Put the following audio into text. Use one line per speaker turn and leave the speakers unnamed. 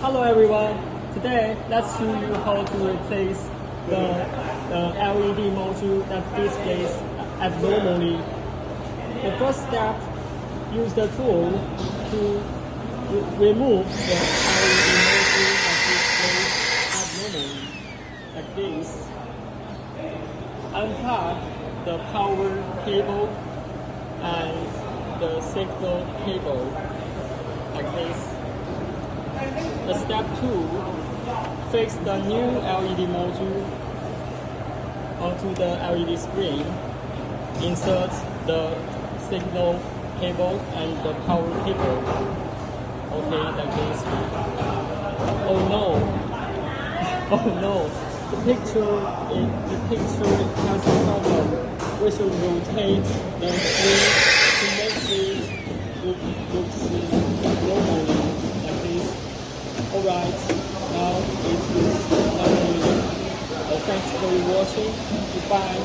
Hello everyone, today let's show you how to replace the LED module that displays abnormally. The first step, use the tool to remove the LED module that displays abnormally, like this. Unplug the power cable and the signal cable, like this. The step 2, fix the new LED module onto the LED screen. Insert the signal cable and the power cable. Okay, like this. Oh no! Oh no! The picture has a problem. We should rotate the screen to make it look normally, like this. Alright, now it looks normally. Thanks for watching. Goodbye.